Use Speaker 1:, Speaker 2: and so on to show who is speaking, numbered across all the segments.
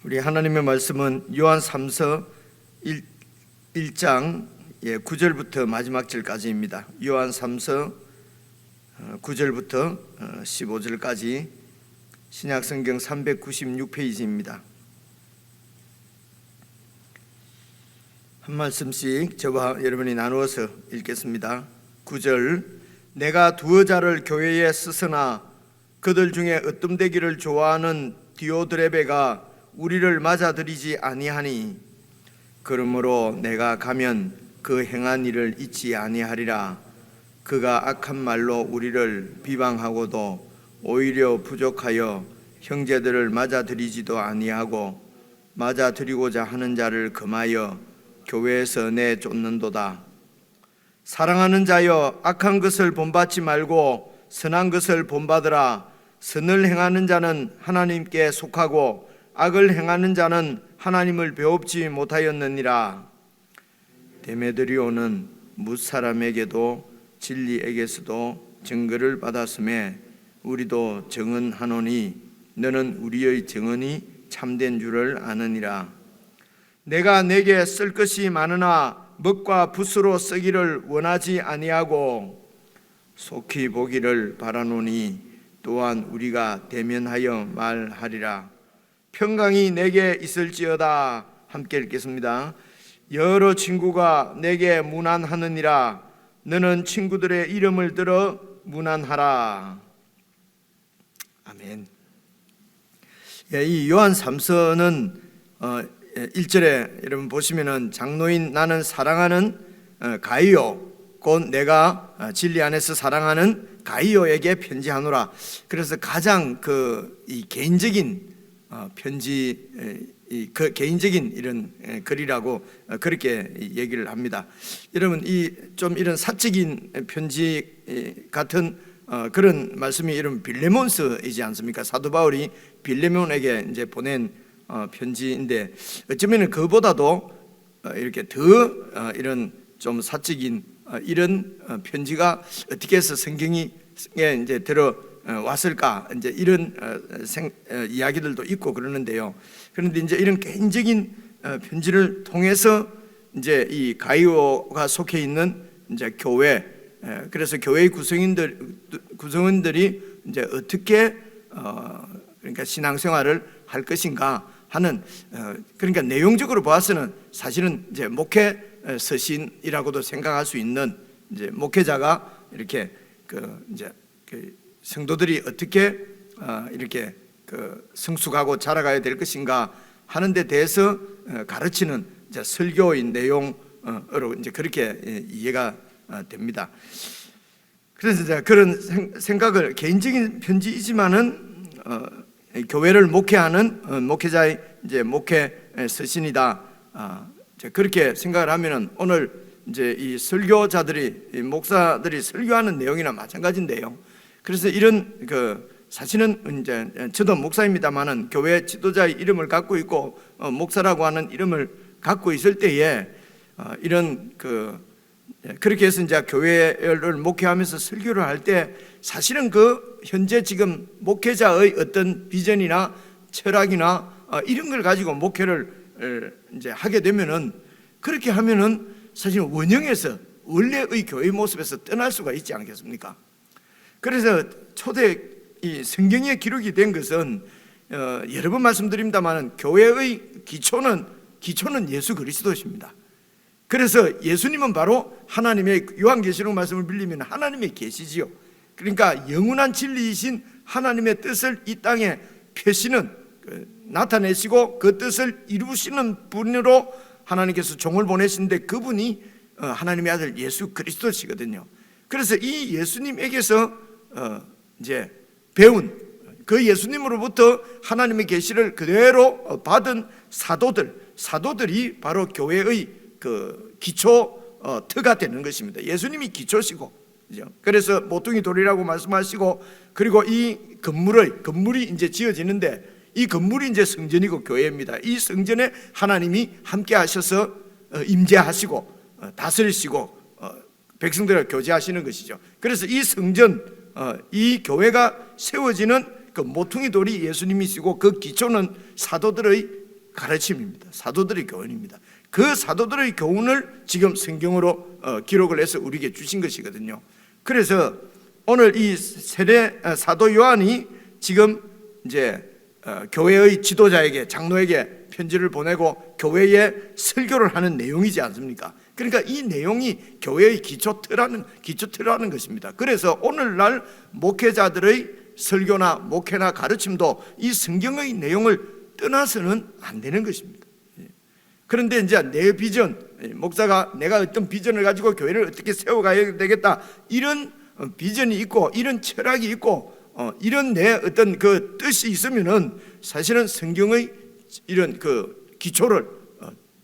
Speaker 1: 우리 하나님의 말씀은 요한 3서 1장 9절부터 마지막 절까지입니다. 요한 3서 9절부터 15절까지 신약성경 396페이지입니다. 한 말씀씩 저와 여러분이 나누어서 읽겠습니다. 9절, 내가 두어 자를 교회에 쓰으나 그들 중에 으뜸되기를 좋아하는 디오드레베가 우리를 맞아들이지 아니하니 그러므로 내가 가면 그 행한 일을 잊지 아니하리라. 그가 악한 말로 우리를 비방하고도 오히려 부족하여 형제들을 맞아들이지도 아니하고 맞아들이고자 하는 자를 금하여 교회에서 내쫓는도다. 사랑하는 자여, 악한 것을 본받지 말고 선한 것을 본받으라. 선을 행하는 자는 하나님께 속하고 악을 행하는 자는 하나님을 배웁지 못하였느니라. 데메드리오는 뭇사람에게도 진리에게서도 증거를 받았음에 우리도 증언하노니 너는 우리의 증언이 참된 줄을 아느니라. 내가 내게 쓸 것이 많으나 먹과 붓으로 쓰기를 원하지 아니하고 속히 보기를 바라노니 또한 우리가 대면하여 말하리라. 평강이 내게 있을지어다. 함께 읽겠습니다. 여러 친구가 내게 문안하느니라. 너는 친구들의 이름을 들어 문안하라. 아멘. 이 요한 3서는 1절에 여러분 보시면은 장로인 나는 사랑하는 가이오, 곧 내가 진리 안에서 사랑하는 가이오에게 편지하노라. 그래서 가장 이 개인적인 편지, 그 개인적인 이런 글이라고 그렇게 얘기를 합니다. 여러분 좀 이런 사적인 편지 같은 그런 말씀이 이런 빌레몬서이지 않습니까? 사도 바울이 빌레몬에게 이제 보낸 편지인데 어쩌면 그보다도 이렇게 더 이런 좀 사적인 이런 편지가 어떻게 해서 성경에 이제 들어왔을까, 이제 이런 이야기들도 있고 그러는데요. 그런데 이제 이런 개인적인 편지를 통해서 이제 이 가이오가 속해 있는 이제 교회, 그래서 교회의 구성원들이 이제 어떻게 그러니까 신앙생활을 할 것인가 하는, 그러니까 내용적으로 보아서는 사실은 이제 목회 서신이라고도 생각할 수 있는, 이제 목회자가 이렇게 이제 성도들이 어떻게 이렇게 성숙하고 자라가야 될 것인가 하는 데 대해서 가르치는 이제 설교의 내용으로 이제 그렇게 이해가 됩니다. 그래서 이제 그런 생각을, 개인적인 편지이지만은 교회를 목회하는 목회자의 이제 목회 서신이다. 그렇게 생각을 하면은 오늘 이제 이 설교자들이, 이 목사들이 설교하는 내용이나 마찬가지인데요. 그래서 이런 사실은 이제 저도 목사입니다만은 교회 지도자의 이름을 갖고 있고 목사라고 하는 이름을 갖고 있을 때에 이런 그렇게 해서 이제 교회를 목회하면서 설교를 할 때 사실은 현재 지금 목회자의 어떤 비전이나 철학이나 이런 걸 가지고 목회를 이제 하게 되면은, 그렇게 하면은 사실 원형에서 원래의 교회 모습에서 떠날 수가 있지 않겠습니까? 그래서 초대 이 성경에 기록이 된 것은 여러 번 말씀드립니다만 교회의 기초는 예수 그리스도십니다. 그래서 예수님은 바로 하나님의, 요한계시록 말씀을 빌리면 하나님의 계시지요. 그러니까 영원한 진리이신 하나님의 뜻을 이 땅에 펴시는, 나타내시고 그 뜻을 이루시는 분으로 하나님께서 종을 보내신데 그분이 하나님의 아들 예수 그리스도시거든요. 그래서 이 예수님에게서 이제 배운 그 예수님으로부터 하나님의 계시를 그대로 받은 사도들이 바로 교회의 기초터가 되는 것입니다. 예수님이 기초시고, 그래서 모퉁이 돌이라고 말씀하시고, 그리고 이 건물이 이제 지어지는데 이 건물이 이제 성전이고 교회입니다. 이 성전에 하나님이 함께 하셔서 임재하시고 다스리시고 백성들을 교제하시는 것이죠. 그래서 이 성전, 이 교회가 세워지는 그 모퉁이 돌이 예수님이시고 그 기초는 사도들의 가르침입니다. 사도들의 교훈입니다. 그 사도들의 교훈을 지금 성경으로 기록을 해서 우리에게 주신 것이거든요. 그래서 오늘 이 세례 사도 요한이 지금 이제 교회의 지도자에게, 장로에게 편지를 보내고 교회에 설교를 하는 내용이지 않습니까? 그러니까 이 내용이 교회의 기초틀이라는 것입니다. 그래서 오늘날 목회자들의 설교나 목회나 가르침도 이 성경의 내용을 떠나서는 안 되는 것입니다. 그런데 이제 내 비전, 목사가 내가 어떤 비전을 가지고 교회를 어떻게 세워가야 되겠다, 이런 비전이 있고 이런 철학이 있고 이런 내 어떤 그 뜻이 있으면은 사실은 성경의 이런 그 기초를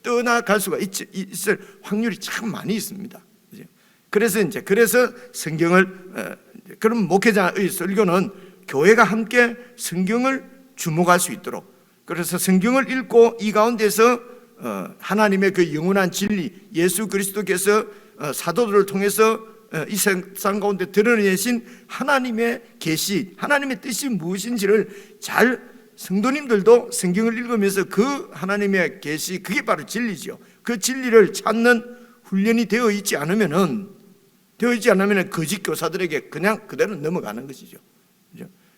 Speaker 1: 떠나갈 수가 있을 확률이 참 많이 있습니다. 그래서 성경을 그런 목회자의 설교는 교회가 함께 성경을 주목할 수 있도록, 그래서 성경을 읽고 이 가운데서 하나님의 그 영원한 진리, 예수 그리스도께서 사도들을 통해서 이 세상 가운데 드러내신 하나님의 계시, 하나님의 뜻이 무엇인지를 잘, 성도님들도 성경을 읽으면서 그 하나님의 계시, 그게 바로 진리죠. 그 진리를 찾는 훈련이 되어 있지 않으면은 거짓 교사들에게 그냥 그대로 넘어가는 것이죠.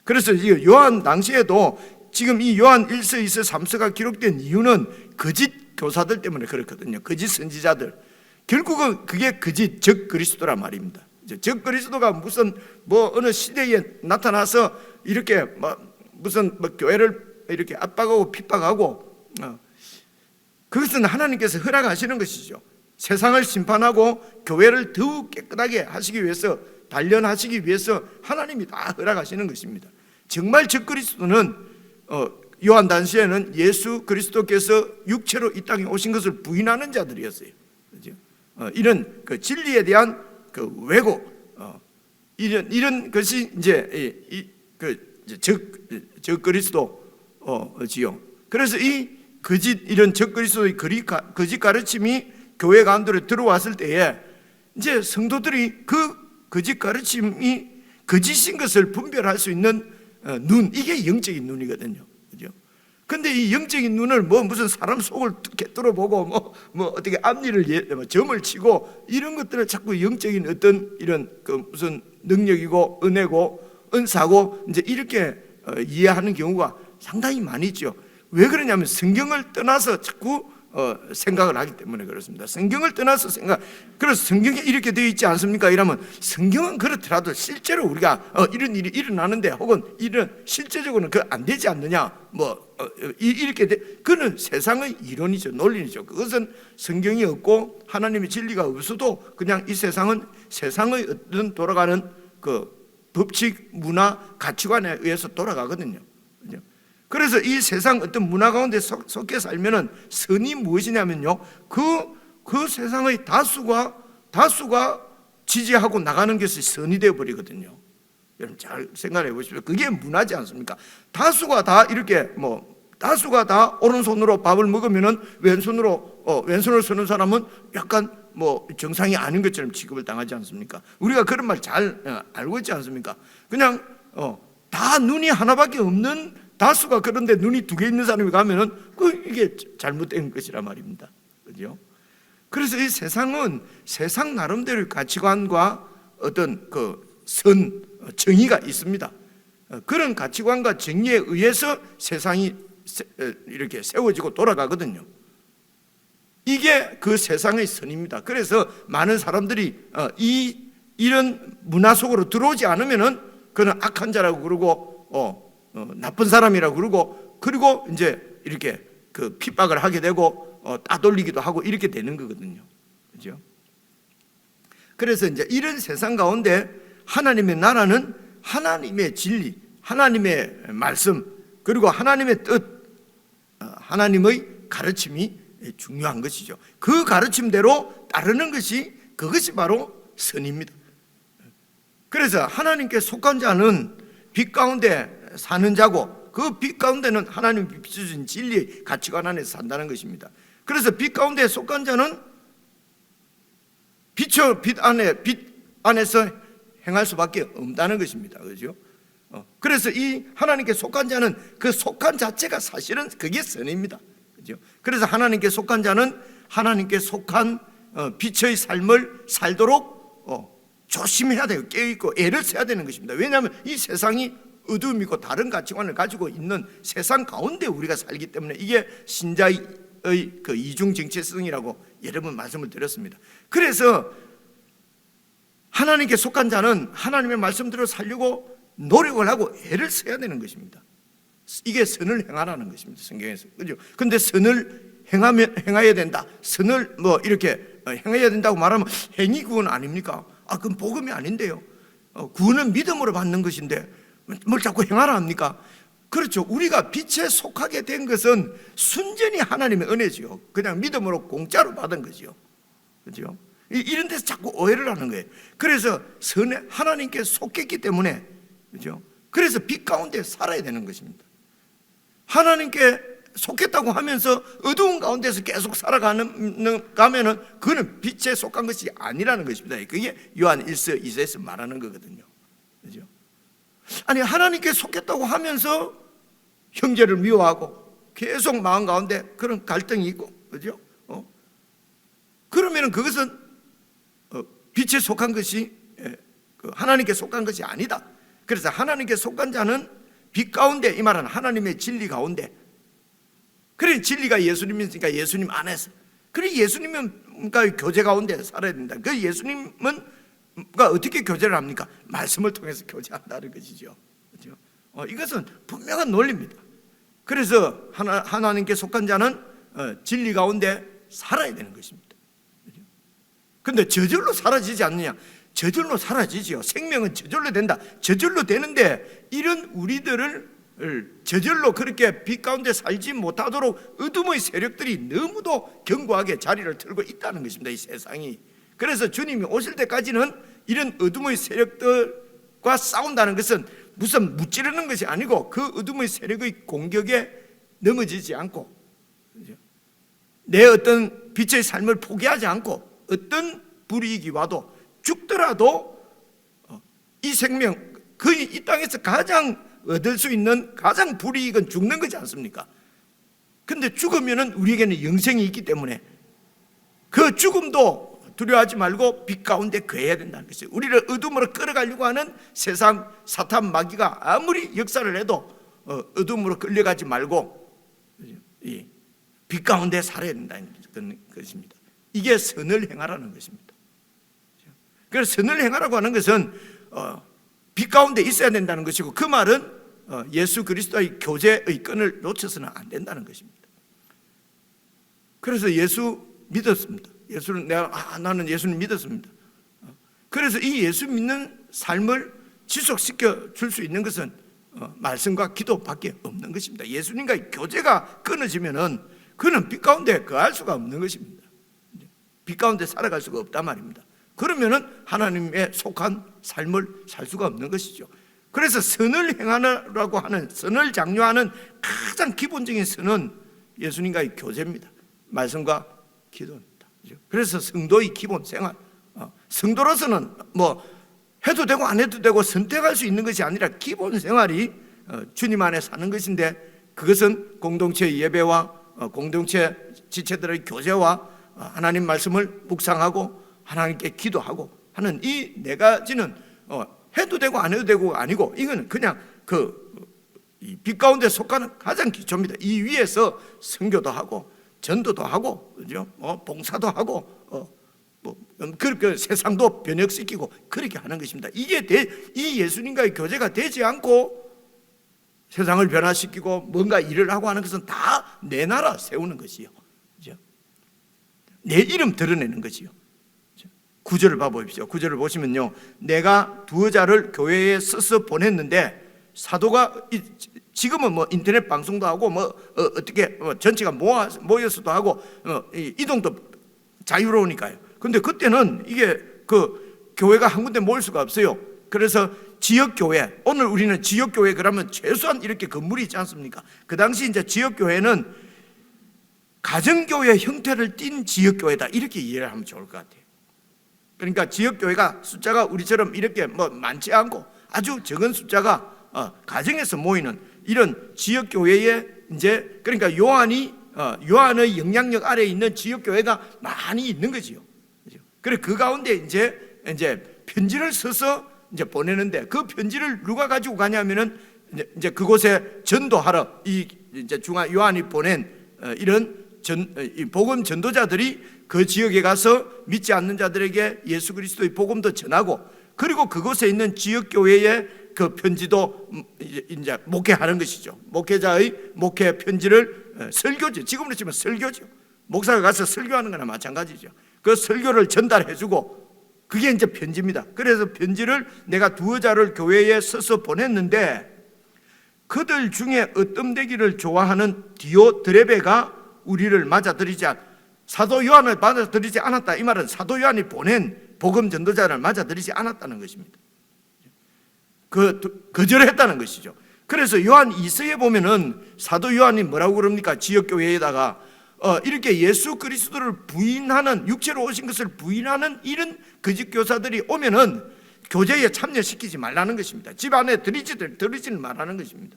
Speaker 1: 그래서 요한 당시에도 지금 이 요한 1서, 2서, 3서가 기록된 이유는 거짓 교사들 때문에 그렇거든요. 거짓 선지자들. 결국은 그게 거짓 적 그리스도란 말입니다. 적 그리스도가 무슨 어느 시대에 나타나서 이렇게 무슨 교회를 이렇게 압박하고 핍박하고, 그것은 하나님께서 허락하시는 것이죠. 세상을 심판하고 교회를 더욱 깨끗하게 하시기 위해서, 단련하시기 위해서 하나님이 다 허락하시는 것입니다. 정말 적 그리스도는 요한 당시에는 예수 그리스도께서 육체로 이 땅에 오신 것을 부인하는 자들이었어요. 그렇죠? 이런 그 진리에 대한 그 왜곡, 이런 것이 이제 적 그리스도지요. 그래서 이 이런 적 그리스도의 거짓 가르침이 교회 가운데로 들어왔을 때에 이제 성도들이 그 거짓 가르침이 거짓인 것을 분별할 수 있는 눈, 이게 영적인 눈이거든요. 그죠? 근데 이 영적인 눈을 무슨 사람 속을 꿰뚫어 보고 어떻게 앞니를 점을 치고 이런 것들을 자꾸 영적인 어떤 이런 그 무슨 능력이고 은혜고 은사고 이제 이렇게 이해하는 경우가 상당히 많이 있죠. 왜 그러냐면 성경을 떠나서 자꾸 생각을 하기 때문에 그렇습니다. 성경을 떠나서 그래서 성경에 이렇게 되어 있지 않습니까? 이러면 성경은 그렇더라도 실제로 우리가 이런 일이 일어나는데, 혹은 이런 실제적으로는 그 안 되지 않느냐, 이렇게 그는 세상의 이론이죠, 논리죠. 그것은 성경이 없고 하나님의 진리가 없어도 그냥 이 세상은 세상의 어떤 돌아가는 그 법칙, 문화, 가치관에 의해서 돌아가거든요. 그래서 이 세상 어떤 문화 가운데 속해 살면은 선이 무엇이냐면요, 그 세상의 다수가 지지하고 나가는 것이 선이 되어 버리거든요. 여러분 잘 생각해 보십시오. 그게 문화지 않습니까? 다수가 다 오른손으로 밥을 먹으면은 왼손을 쓰는 사람은 약간 정상이 아닌 것처럼 취급을 당하지 않습니까? 우리가 그런 말 잘 알고 있지 않습니까? 그냥 다 눈이 하나밖에 없는 다수가, 그런데 눈이 두 개 있는 사람이 가면은 이게 잘못된 것이란 말입니다. 그죠? 그래서 이 세상은 세상 나름대로의 가치관과 어떤 정의가 있습니다. 그런 가치관과 정의에 의해서 세상이 이렇게 세워지고 돌아가거든요. 이게 그 세상의 선입니다. 그래서 많은 사람들이 이런 문화 속으로 들어오지 않으면은 그는 악한 자라고 그러고 나쁜 사람이라고 그리고 이제 이렇게 그 핍박을 하게 되고 따돌리기도 하고 이렇게 되는 거거든요. 그죠? 그래서 이제 이런 세상 가운데 하나님의 나라는 하나님의 진리, 하나님의 말씀, 그리고 하나님의 뜻, 하나님의 가르침이 중요한 것이죠. 그 가르침대로 따르는 그것이 바로 선입니다. 그래서 하나님께 속한 자는 빛 가운데 사는 자고, 그 빛 가운데는 하나님이 비춰주신 진리의 가치관 안에서 산다는 것입니다. 그래서 빛 가운데 속한 자는 빛 안에서 행할 수밖에 없다는 것입니다. 그렇죠? 그래서 이 하나님께 속한 자는 그 속한 자체가 사실은 그게 선입니다. 그죠? 그래서 하나님께 속한 자는 하나님께 속한 빛의 삶을 살도록 조심해야 돼요. 깨어있고 애를 써야 되는 것입니다. 왜냐하면 이 세상이 어둠이고 다른 가치관을 가지고 있는 세상 가운데 우리가 살기 때문에 이게 신자의 그 이중 정체성이라고 여러 번 말씀을 드렸습니다. 그래서 하나님께 속한 자는 하나님의 말씀대로 살려고 노력을 하고 애를 써야 되는 것입니다. 이게 선을 행하라는 것입니다, 성경에서. 그죠? 근데 선을 행해야 된다. 선을 이렇게 행해야 된다고 말하면 행위 구원 아닙니까? 그건 복음이 아닌데요. 구원은 믿음으로 받는 것인데 뭘 자꾸 행하라 합니까? 그렇죠. 우리가 빛에 속하게 된 것은 순전히 하나님의 은혜지요. 그냥 믿음으로 공짜로 받은 거죠. 그죠? 이런 데서 자꾸 오해를 하는 거예요. 그래서 선에 하나님께 속했기 때문에, 그죠? 그래서 빛 가운데 살아야 되는 것입니다. 하나님께 속했다고 하면서 어두운 가운데서 계속 살아가면은 그는 빛에 속한 것이 아니라는 것입니다. 그게 요한 1서 2서에서 말하는 거거든요. 그죠? 아니, 하나님께 속했다고 하면서 형제를 미워하고 계속 마음 가운데 그런 갈등이 있고, 그죠? 그러면은 그것은 빛에 속한 것이 하나님께 속한 것이 아니다. 그래서 하나님께 속한 자는 빛 가운데, 이 말은 하나님의 진리 가운데. 그래, 진리가 예수님이니까 예수님 안에서. 그래, 예수님과 교제 가운데 살아야 된다. 그 예수님은 어떻게 교제를 합니까? 말씀을 통해서 교제한다는 것이죠. 그렇죠? 이것은 분명한 논리입니다. 그래서 하나님께 속한 자는 진리 가운데 살아야 되는 것입니다. 그런데 저절로 사라지지 않느냐? 저절로 사라지지요. 생명은 저절로 된다. 저절로 되는데 이런 우리들을 저절로 그렇게 빛 가운데 살지 못하도록 어둠의 세력들이 너무도 견고하게 자리를 틀고 있다는 것입니다, 이 세상이. 그래서 주님이 오실 때까지는 이런 어둠의 세력들과 싸운다는 것은 무슨 무찌르는 것이 아니고 그 어둠의 세력의 공격에 넘어지지 않고 내 어떤 빛의 삶을 포기하지 않고 어떤 불이익이 와도 죽더라도 이 생명, 거의 이 땅에서 가장 얻을 수 있는 가장 불이익은 죽는 거지 않습니까? 근데 죽으면은 우리에게는 영생이 있기 때문에 그 죽음도 두려워하지 말고 빛 가운데 거해야 된다는 것이에요. 우리를 어둠으로 끌어가려고 하는 세상 사탄 마귀가 아무리 역사를 해도 어둠으로 끌려가지 말고 빛 가운데 살아야 된다는 것입니다. 이게 선을 행하라는 것입니다. 그래서 선을 행하라고 하는 것은 빛 가운데 있어야 된다는 것이고, 그 말은 예수 그리스도의 교제의 끈을 놓쳐서는 안 된다는 것입니다. 그래서 예수 믿었습니다. 나는 예수님 믿었습니다. 그래서 이 예수 믿는 삶을 지속시켜 줄 수 있는 것은 말씀과 기도밖에 없는 것입니다. 예수님과의 교제가 끊어지면은 그는 빛 가운데 거할 수가 없는 것입니다. 빛 가운데 살아갈 수가 없단 말입니다. 그러면은 하나님에 속한 삶을 살 수가 없는 것이죠. 그래서 선을 행하라고 하는, 선을 장려하는 가장 기본적인 선은 예수님과의 교제입니다. 말씀과 기도입니다. 그래서 성도의 기본 생활, 성도로서는 해도 되고 안 해도 되고 선택할 수 있는 것이 아니라 기본 생활이 주님 안에 사는 것인데, 그것은 공동체 예배와 공동체 지체들의 교제와 하나님 말씀을 묵상하고 하나님께 기도하고 하는 이 네 가지는 해도 되고 안 해도 되고가 아니고, 이건 그냥 빛 가운데 속하는 가장 기초입니다. 이 위에서 선교도 하고 전도도 하고, 그죠? 봉사도 하고 그렇게 세상도 변혁시키고 그렇게 하는 것입니다. 이 예수님과의 교제가 되지 않고 세상을 변화시키고 뭔가 일을 하고 하는 것은 다 내 나라 세우는 것이요, 그죠? 내 이름 드러내는 것이요. 9절을 봐보십시오. 9절을 보시면요, 내가 두어 자를 교회에 써서 보냈는데, 사도가 지금은 인터넷 방송도 하고 어떻게 전체가 모여서도 하고 이동도 자유로우니까요. 근데 그때는 이게 교회가 한 군데 모일 수가 없어요. 그래서 지역교회, 오늘 우리는 지역교회 그러면 최소한 이렇게 건물이 있지 않습니까? 그 당시 이제 지역교회는 가정교회 형태를 띈 지역교회다, 이렇게 이해를 하면 좋을 것 같아요. 그러니까 지역교회가 숫자가 우리처럼 이렇게 많지 않고 아주 적은 숫자가 가정에서 모이는 이런 지역교회에 이제, 그러니까 요한이 요한의 영향력 아래에 있는 지역 교회가 많이 있는 거지요. 그래 그 가운데 이제 편지를 써서 이제 보내는데, 그 편지를 누가 가지고 가냐면은 이제 그곳에 전도하러 이제 중앙 요한이 보낸 이런 이 복음 전도자들이 그 지역에 가서 믿지 않는 자들에게 예수 그리스도의 복음도 전하고, 그리고 그곳에 있는 지역 교회에 그 편지도 이제 목회하는 것이죠. 목회자의 목회 편지를 설교죠. 지금으로 치면 설교죠. 목사가 가서 설교하는 거나 마찬가지죠. 그 설교를 전달해주고, 그게 이제 편지입니다. 그래서 편지를 내가 두어 자를 교회에 써서 보냈는데, 그들 중에 어뜸되기를 좋아하는 디오드레베가 우리를 맞아들이지 사도 요한을 맞아들이지 않았다. 이 말은 사도 요한이 보낸 복음 전도자를 맞아들이지 않았다는 것입니다. 거절했다는 것이죠. 그래서 요한 2서에 보면은 사도 요한이 뭐라고 그럽니까? 지역 교회에다가 이렇게 예수 그리스도를 부인하는, 육체로 오신 것을 부인하는 이런 거짓 교사들이 오면은 교제에 참여시키지 말라는 것입니다. 집안에 들이지는 말라는 것입니다.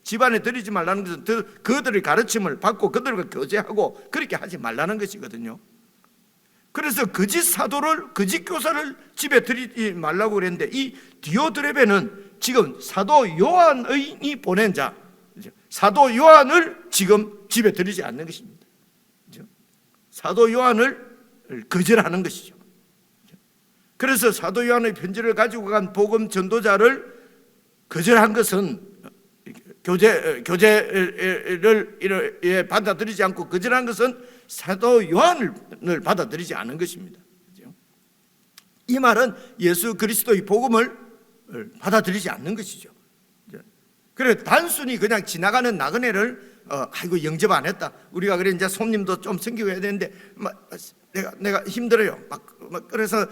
Speaker 1: 집안에 들이지 말라는 것은 그들의 가르침을 받고 그들과 교제하고 그렇게 하지 말라는 것이거든요. 그래서 거짓 사도를, 거짓 교사를 집에 들이지 말라고 그랬는데, 이 디오드레베는 지금 사도 요한이 보낸 자, 사도 요한을 지금 집에 들이지 않는 것입니다. 사도 요한을 거절하는 것이죠. 그래서 사도 요한의 편지를 가지고 간 복음 전도자를 거절한 것은, 교제를 받아들이지 않고 거절한 것은 사도 요한을 받아들이지 않은 것입니다. 이 말은 예수 그리스도의 복음을 받아들이지 않는 것이죠. 그래 단순히 그냥 지나가는 나그네를 아이고 영접 안 했다, 우리가 그래 이제 손님도 좀 섬기고 해야 되는데 내가 힘들어요. 그래서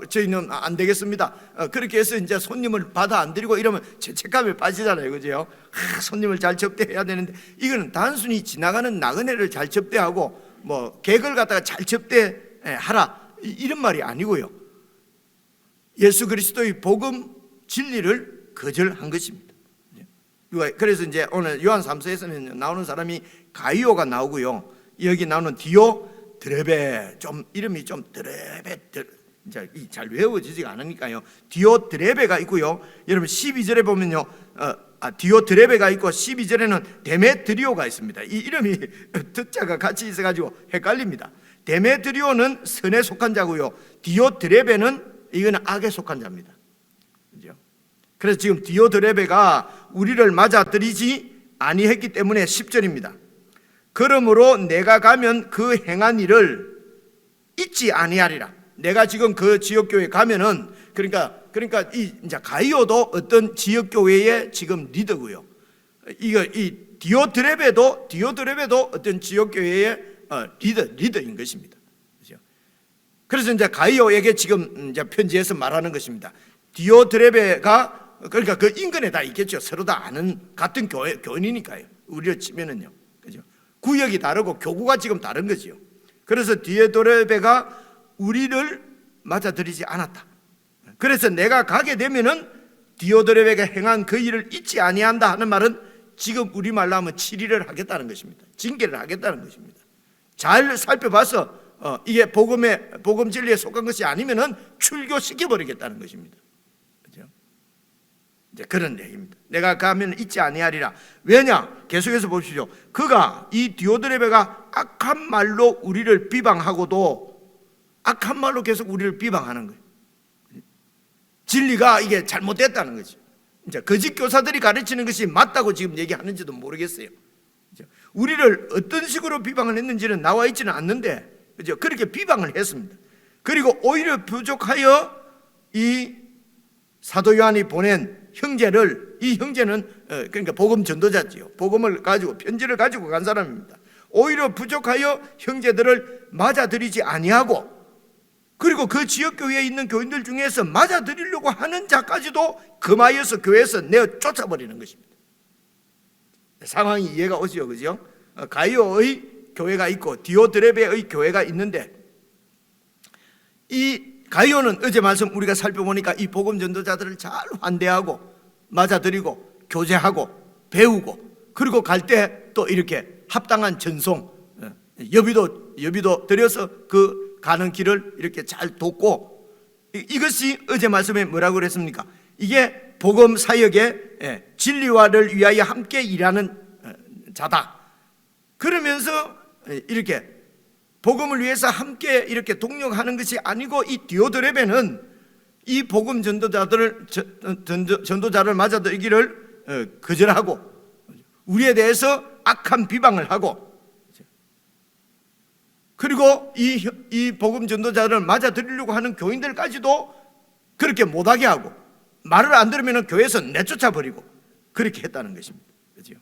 Speaker 1: 저희는 안 되겠습니다. 그렇게 해서 이제 손님을 받아 안 드리고 이러면 죄책감에 빠지잖아요, 그죠? 손님을 잘 접대해야 되는데, 이거는 단순히 지나가는 나그네를 잘 접대하고 객을 갖다가 잘 접대하라 이런 말이 아니고요. 예수 그리스도의 복음 진리를 거절한 것입니다. 그래서 이제 오늘 요한 3서에서는 나오는 사람이 가이오가 나오고요. 여기 나오는 디오드레베, 좀 이름이 좀 드레베 잘 외워지지가 않으니까요. 디오드레베가 있고요. 여러분 12절에 보면요, 디오드레베가 있고 12절에는 데메드리오가 있습니다. 이 이름이 듣자가 같이 있어가지고 헷갈립니다. 데메드리오는 선에 속한 자고요, 디오드레베는 이거는 악에 속한 자입니다. 그죠? 그래서 지금 디오드레베가 우리를 맞아들이지 아니했기 때문에 10절입니다. 그러므로 내가 가면 그 행한 일을 잊지 아니하리라. 내가 지금 그 지역교회 가면은, 그러니까 이제 가이오도 어떤 지역교회의 지금 리더고요. 이 디오드레베도 어떤 지역교회의 리더인 것입니다. 그렇죠? 그래서 이제 가이오에게 지금 이제 편지에서 말하는 것입니다. 디오드레베가 그러니까 그 인근에 다 있겠죠. 서로 다 아는 같은 교인이니까요. 우리로 치면은요, 그죠? 구역이 다르고 교구가 지금 다른 거지요. 그래서 디오드레베가 우리를 맞아들이지 않았다. 그래서 내가 가게 되면은 디오드레베가 행한 그 일을 잊지 아니한다 하는 말은 지금 우리말로 하면 치리를 하겠다는 것입니다. 징계를 하겠다는 것입니다. 잘 살펴봐서 이게 복음 진리에 속한 것이 아니면은 출교시켜 버리겠다는 것입니다. 그렇죠? 이제 그런 얘기입니다. 내가 가면 잊지 아니하리라. 왜냐? 계속해서 보십시오. 그가, 이 디오드레베가 악한 말로 우리를 비방하고도 악한 말로 계속 우리를 비방하는 거예요. 진리가 이게 잘못됐다는 거죠. 이제 거짓 교사들이 가르치는 것이 맞다고 지금 얘기하는지도 모르겠어요. 우리를 어떤 식으로 비방을 했는지는 나와 있지는 않는데, 그죠? 그렇게 비방을 했습니다. 그리고 오히려 부족하여 이 사도 요한이 보낸 형제를, 이 형제는 그러니까 복음 전도자지요. 복음을 가지고, 편지를 가지고 간 사람입니다. 오히려 부족하여 형제들을 맞아들이지 아니하고, 그리고 그 지역교회에 있는 교인들 중에서 맞아들이려고 하는 자까지도 금하여서 교회에서 내어 쫓아버리는 것입니다. 상황이 이해가 오시죠, 그죠? 가이오의 교회가 있고 디오드레베의 교회가 있는데, 이 가이오는 어제 말씀 우리가 살펴보니까 이 복음 전도자들을 잘 환대하고 맞아들이고 교제하고 배우고, 그리고 갈 때 또 이렇게 합당한 전송, 여비도 들여서 그 가는 길을 이렇게 잘 돕고, 이것이 어제 말씀에 뭐라고 그랬습니까? 이게 복음 사역의 진리화를 위하여 함께 일하는 자다. 그러면서 이렇게 복음을 위해서 함께 이렇게 동력하는 것이 아니고, 이 디오드레베는 이 복음 전도자를 맞아들이기를 거절하고, 우리에 대해서 악한 비방을 하고, 그리고 이 복음 전도자를 맞아들이려고 하는 교인들까지도 그렇게 못하게 하고, 말을 안 들으면 교회에서 내쫓아 버리고 그렇게 했다는 것입니다. 그렇죠?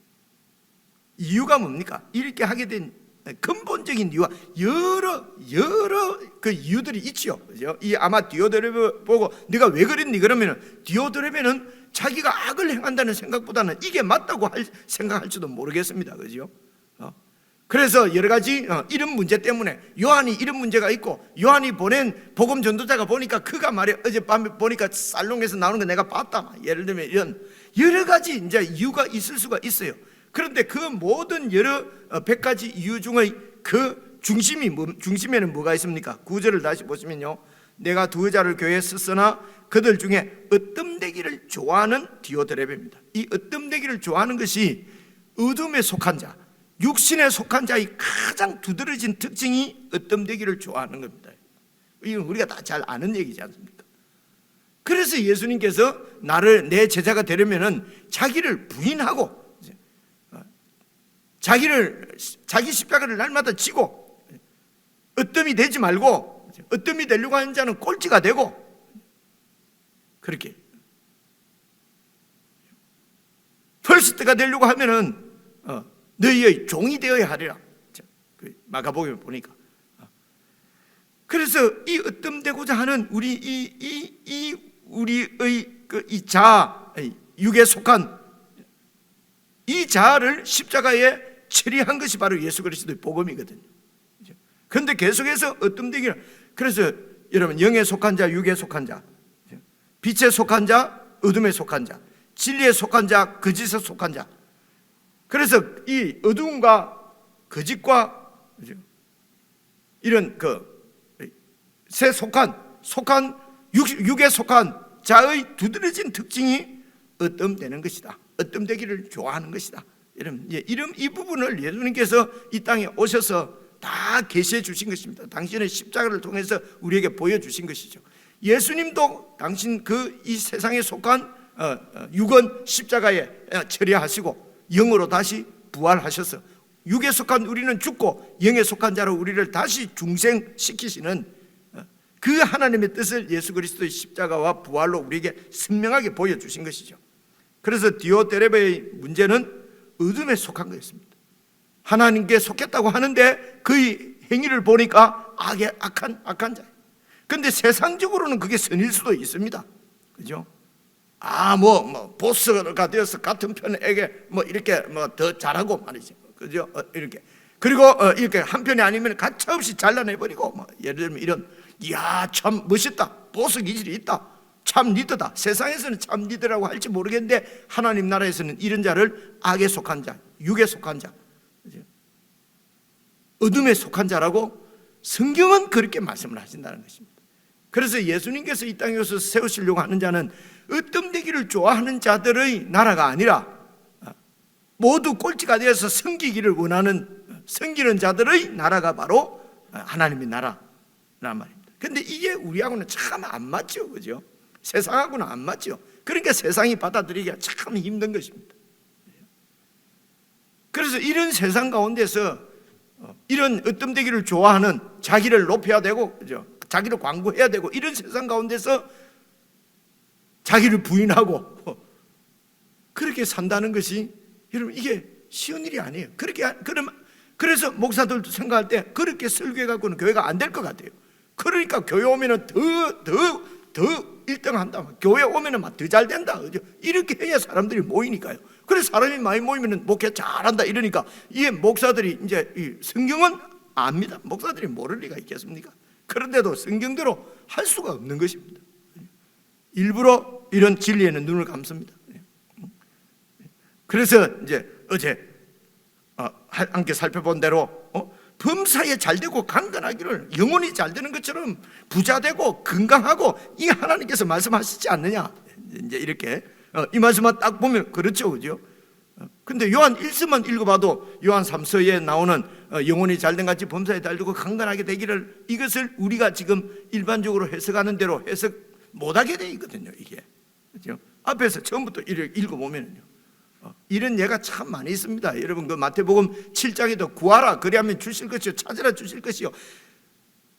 Speaker 1: 이유가 뭡니까? 이렇게 하게 된 근본적인 이유가 여러 그 이유들이 있지요. 그죠? 이 아마 디오드레베 보고 네가 왜 그랬니? 그러면은 디오드레베는 자기가 악을 행한다는 생각보다는 이게 맞다고 생각할지도 모르겠습니다. 그죠? 그래서 여러 가지 이런 문제 때문에, 요한이 이런 문제가 있고, 요한이 보낸 복음 전도자가 보니까 그가 말해, 어젯밤에 보니까 살롱에서 나오는 거 내가 봤다, 예를 들면 이런 여러 가지 이제 이유가 있을 수가 있어요. 그런데 그 모든 여러 100가지 이유 중의 그 중심에는 뭐가 있습니까? 9절을 다시 보시면요, 내가 두 여자를 교회에 썼으나 그들 중에 으뜸되기를 좋아하는 디오드레베입니다. 이 으뜸되기를 좋아하는 것이 어둠에 속한 자, 육신에 속한 자의 가장 두드러진 특징이 으뜸되기를 좋아하는 겁니다. 이건 우리가 다 잘 아는 얘기지 않습니까? 그래서 예수님께서 내 제자가 되려면은 자기를 부인하고, 자기 십자가를 날마다 지고, 으뜸이 되지 말고, 으뜸이 되려고 하는 자는 꼴찌가 되고, 그렇게 퍼스트가 되려고 하면은 너희의 종이 되어야 하리라. 마가복음에 보니까. 그래서 이 으뜸되고자 하는 우리의 이 자아, 육에 속한 이 자아를 십자가에 처리한 것이 바로 예수 그리스도의 복음이거든요. 그런데 계속해서 으뜸되기를, 그래서 여러분, 영에 속한 자, 육에 속한 자, 빛에 속한 자, 어둠에 속한 자, 진리에 속한 자, 거짓에 속한 자. 그래서 이 어두움과 거짓과 이런 새 속한 육에 속한 자의 두드러진 특징이 으뜸되는 것이다. 으뜸되기를 좋아하는 것이다. 이 부분을 예수님께서 이 땅에 오셔서 다 계시해 주신 것입니다. 당신의 십자가를 통해서 우리에게 보여주신 것이죠. 예수님도 당신 이 세상에 속한 육은 십자가에 처리하시고 영으로 다시 부활하셔서 육에 속한 우리는 죽고 영에 속한 자로 우리를 다시 중생시키시는 그 하나님의 뜻을 예수 그리스도의 십자가와 부활로 우리에게 선명하게 보여주신 것이죠. 그래서 디오드레베의 문제는 어둠에 속한 거였습니다. 하나님께 속했다고 하는데 그의 행위를 보니까 악한 자예요. 그런데 세상적으로는 그게 선일 수도 있습니다. 그죠? 보스가 되어서 같은 편에게 이렇게 더 잘하고 말이죠. 그죠? 이렇게. 그리고 이렇게 한 편이 아니면 가차없이 잘라내버리고, 예를 들면 이런, 이야, 참 멋있다. 보스 기질이 있다. 참 리더다. 세상에서는 참 리더라고 할지 모르겠는데 하나님 나라에서는 이런 자를 악에 속한 자, 육에 속한 자, 어둠에 속한 자라고 성경은 그렇게 말씀을 하신다는 것입니다. 그래서 예수님께서 이 땅에 오셔서 세우시려고 하는 자는 으뜸되기를 좋아하는 자들의 나라가 아니라 모두 꼴찌가 되어서 섬기기를 원하는, 섬기는 자들의 나라가 바로 하나님의 나라란 말입니다. 그런데 이게 우리하고는 참 안 맞죠. 그죠? 세상하고는 안 맞죠. 그러니까 세상이 받아들이기가 참 힘든 것입니다. 그래서 이런 세상 가운데서 이런 으뜸되기를 좋아하는, 자기를 높여야 되고, 그죠? 자기를 광고해야 되고, 이런 세상 가운데서 자기를 부인하고 그렇게 산다는 것이, 여러분, 이게 쉬운 일이 아니에요. 그래서 목사들도 생각할 때 그렇게 설교해 갖고는 교회가 안 될 것 같아요. 그러니까 교회 오면은 더 1등 한다. 교회 오면은 막 더 잘 된다. 그죠? 이렇게 해야 사람들이 모이니까요. 그래서 사람이 많이 모이면은 목회 잘한다 이러니까, 이게 목사들이 이제 이 성경은 압니다. 목사들이 모를 리가 있겠습니까? 그런데도 성경대로 할 수가 없는 것입니다. 일부러 이런 진리에는 눈을 감습니다. 그래서 이제 어제 함께 살펴본 대로 범사에 잘되고 강건하기를, 영혼이 잘되는 것처럼 부자되고 건강하고 이 하나님께서 말씀하시지 않느냐. 이제 이렇게 이 말씀만 딱 보면 그렇죠, 그죠? 근데 요한 1서만 읽어봐도 요한 3서에 나오는 영혼이 잘된 같이 범사에 잘되고 강건하게 되기를, 이것을 우리가 지금 일반적으로 해석하는 대로 해석 못하게 돼 있거든요. 이게 그죠? 앞에서 처음부터 읽어보면요, 이런 예가 참 많이 있습니다. 여러분 그 마태복음 7장에도 구하라 그리하면 주실 것이요, 찾으라 주실 것이요.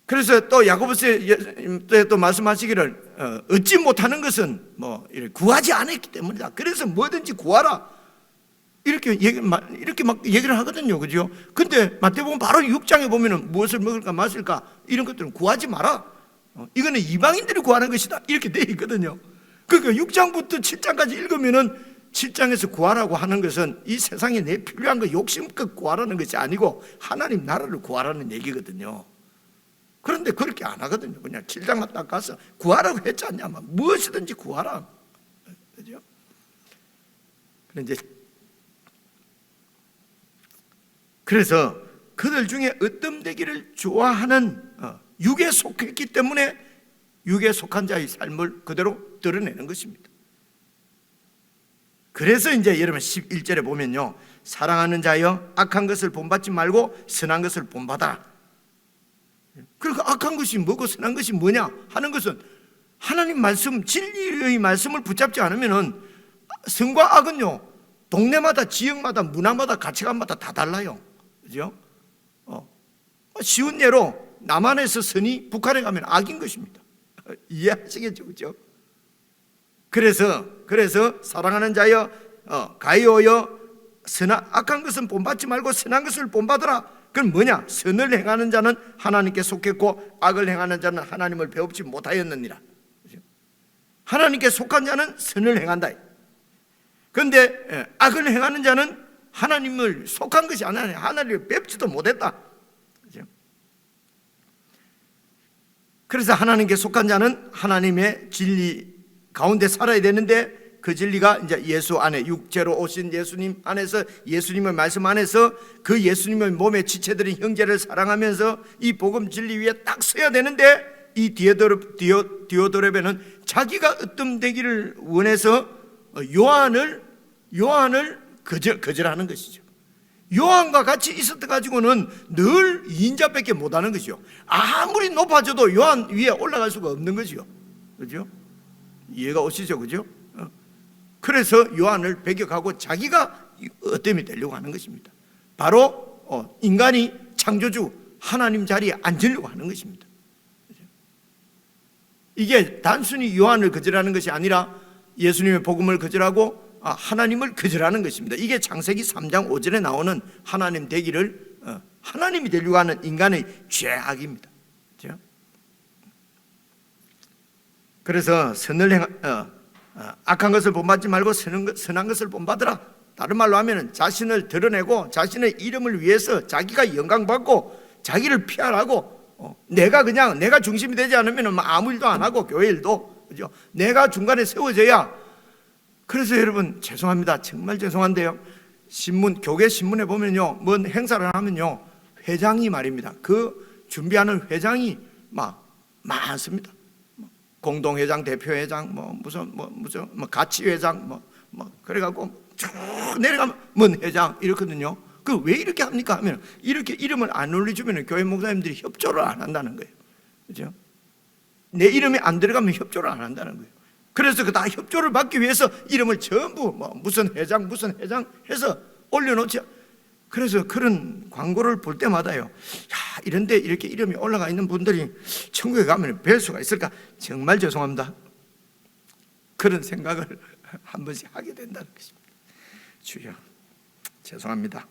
Speaker 1: 그래서 또 야고보서에 또 말씀하시기를 얻지 못하는 것은 뭐 구하지 않았기 때문이다. 그래서 뭐든지 구하라 이렇게 막 얘기를 하거든요, 그죠? 근데 마태복음 바로 6장에 보면은 무엇을 먹을까 마실까 이런 것들은 구하지 마라. 이거는 이방인들이 구하는 것이다 이렇게 돼 있거든요. 그러니까 6장부터 7장까지 읽으면은 7장에서 구하라고 하는 것은 이 세상에 내 필요한 거 욕심껏 구하라는 것이 아니고 하나님 나라를 구하라는 얘기거든요. 그런데 그렇게 안 하거든요. 그냥 7장만 딱 가서 구하라고 했지 않냐, 무엇이든지 구하라, 그죠? 그래서 그들 중에 으뜸되기를 좋아하는 육에 속했기 때문에 육에 속한 자의 삶을 그대로 드러내는 것입니다. 그래서 이제 여러분 11절에 보면요, 사랑하는 자여 악한 것을 본받지 말고 선한 것을 본받아라. 그러니까 악한 것이 뭐고 선한 것이 뭐냐 하는 것은 하나님 말씀, 진리의 말씀을 붙잡지 않으면은 선과 악은요, 동네마다 지역마다 문화마다 가치관마다 다 달라요, 그죠? 쉬운 예로 남한에서 선이 북한에 가면 악인 것입니다. 이해하시겠죠, 그죠? 그래서 사랑하는 자여 가이오여 악한 것은 본받지 말고 선한 것을 본받으라. 그건 뭐냐? 선을 행하는 자는 하나님께 속했고 악을 행하는 자는 하나님을 배웁지 못하였느니라. 하나님께 속한 자는 선을 행한다. 그런데 악을 행하는 자는 하나님을 속한 것이 아니라 하나님을 뵙지도 못했다. 그래서 하나님께 속한 자는 하나님의 진리 가운데 살아야 되는데, 그 진리가 이제 예수 안에, 육체로 오신 예수님 안에서, 예수님의 말씀 안에서 그 예수님의 몸의 지체들인 형제를 사랑하면서 이 복음 진리 위에 딱 서야 되는데, 이 디오도레베는 자기가 으뜸되기를 원해서 요한을 거절하는 것이죠. 요한과 같이 있었다 가지고는 늘 2인자밖에 못하는 것이요. 아무리 높아져도 요한 위에 올라갈 수가 없는 것이요, 그죠? 이해가 오시죠, 그죠? 그래서 요한을 배격하고 자기가 어뜸이 되려고 하는 것입니다. 바로 인간이 창조주 하나님 자리에 앉으려고 하는 것입니다. 이게 단순히 요한을 거절하는 것이 아니라 예수님의 복음을 거절하고 하나님을 거절하는 것입니다. 이게 창세기 3장 5절에 나오는 하나님 되기를, 하나님이 되려고 하는 인간의 죄악입니다. 그렇죠? 그래서 악한 것을 본받지 말고 선한 것을 본받으라. 다른 말로 하면 자신을 드러내고 자신의 이름을 위해서 자기가 영광받고 자기를 피하라고, 내가 중심이 되지 않으면 아무 일도 안 하고 교회 일도, 그죠? 내가 중간에 세워져야. 그래서 여러분 죄송합니다, 정말 죄송한데요, 교회 신문에 보면요, 뭔 행사를 하면요, 회장이 말입니다, 그 준비하는 회장이 많습니다. 공동회장, 대표회장, 무슨 가치회장, 그래갖고 쭉 내려가면 뭔 회장 이렇거든요. 그 왜 이렇게 합니까 하면, 이렇게 이름을 안 올려주면 교회 목사님들이 협조를 안 한다는 거예요, 그죠? 내 이름이 안 들어가면 협조를 안 한다는 거예요. 그래서 다 협조를 받기 위해서 이름을 전부 무슨 회장 해서 올려놓지. 그래서 그런 광고를 볼 때마다요, 이런데 이렇게 이름이 올라가 있는 분들이 천국에 가면 뵐 수가 있을까? 정말 죄송합니다. 그런 생각을 한 번씩 하게 된다는 것입니다. 주여, 죄송합니다.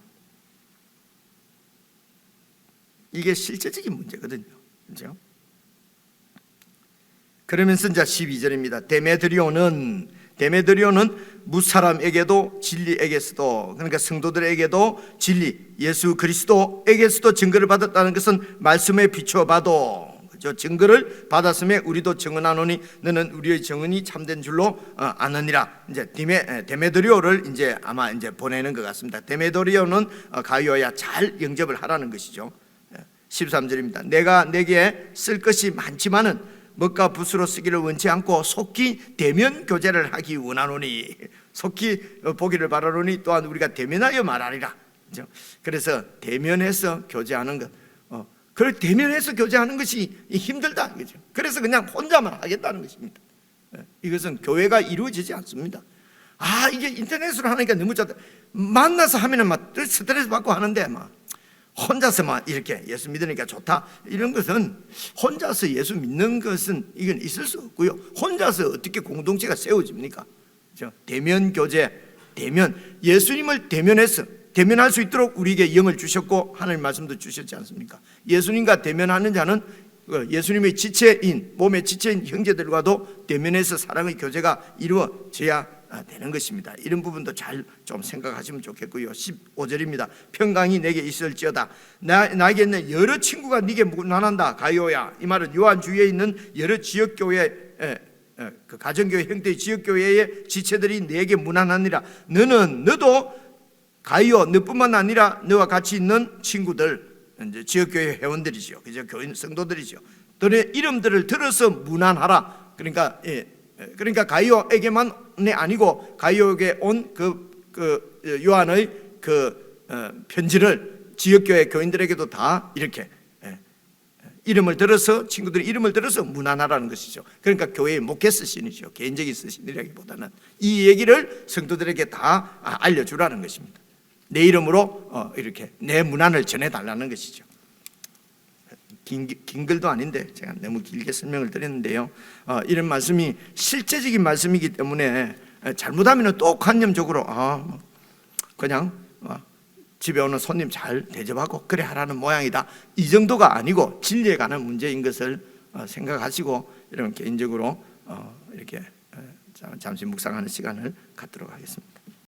Speaker 1: 이게 실제적인 문제거든요, 그렇죠? 그러면서 이제 12절입니다. 데메드리오는 무사람에게도 진리에게서도, 그러니까 성도들에게도 진리, 예수 그리스도에게서도 증거를 받았다는 것은 말씀에 비추어 봐도, 말이죠. 증거를 받았음에 우리도 증언하노니 너는 우리의 증언이 참된 줄로 아느니라. 이제 데메드리오를 이제 아마 이제 보내는 것 같습니다. 데메드리오는 가이오야 잘 영접을 하라는 것이죠. 13절입니다. 내가 내게 쓸 것이 많지만은 먹과 붓으로 쓰기를 원치 않고 속히 대면 교제를 하기 원하노니, 속히 보기를 바라노니 또한 우리가 대면하여 말하리라. 그래서 대면해서 교제하는 것, 그걸 대면해서 교제하는 것이 힘들다, 그죠? 그래서 그냥 혼자만 하겠다는 것입니다. 이것은 교회가 이루어지지 않습니다. 이게 인터넷으로 하니까 너무 좋다. 만나서 하면은 막 스트레스 받고 하는데 막 혼자서만 이렇게 예수 믿으니까 좋다, 이런 것은, 혼자서 예수 믿는 것은 이건 있을 수 없고요. 혼자서 어떻게 공동체가 세워집니까? 그렇죠? 대면 교제, 예수님을 대면할 수 있도록 우리에게 영을 주셨고 하나님 말씀도 주셨지 않습니까? 예수님과 대면하는 자는 예수님의 지체인, 몸의 지체인 형제들과도 대면해서 사랑의 교제가 이루어져야 되는 것입니다. 이런 부분도 잘 좀 생각하시면 좋겠고요. 15절입니다. 평강이 내게 있을지어다. 나에게 있는 여러 친구가 네게 무난한다. 가이오야. 이 말은 요한 주위에 있는 여러 지역교회, 그 가정교회 형태의 지역교회의 지체들이 내게 무난하니라. 너도 가이오, 너뿐만 아니라 너와 같이 있는 친구들, 이제 지역교회 회원들이죠. 그죠? 교인 성도들이죠. 너의 이름들을 들어서 무난하라. 그러니까 가이오에게만이 아니고 가이오에게 온 요한의 편지를 지역교회 교인들에게도 다 이렇게 이름을 들어서, 친구들의 이름을 들어서 무난하라는 것이죠. 그러니까 교회의 목회 서신이죠. 개인적인 서신이라기보다는 이 얘기를 성도들에게 다 알려주라는 것입니다. 내 이름으로 이렇게 내 문안을 전해달라는 것이죠. 긴 글도 아닌데 제가 너무 길게 설명을 드렸는데요. 이런 말씀이 실제적인 말씀이기 때문에 잘못하면 또 관념적으로 그냥 집에 오는 손님 잘 대접하고 그래 하라는 모양이다, 이 정도가 아니고 진리에 관한 문제인 것을 생각하시고 여러분 개인적으로 이렇게 잠시 묵상하는 시간을 갖도록 하겠습니다.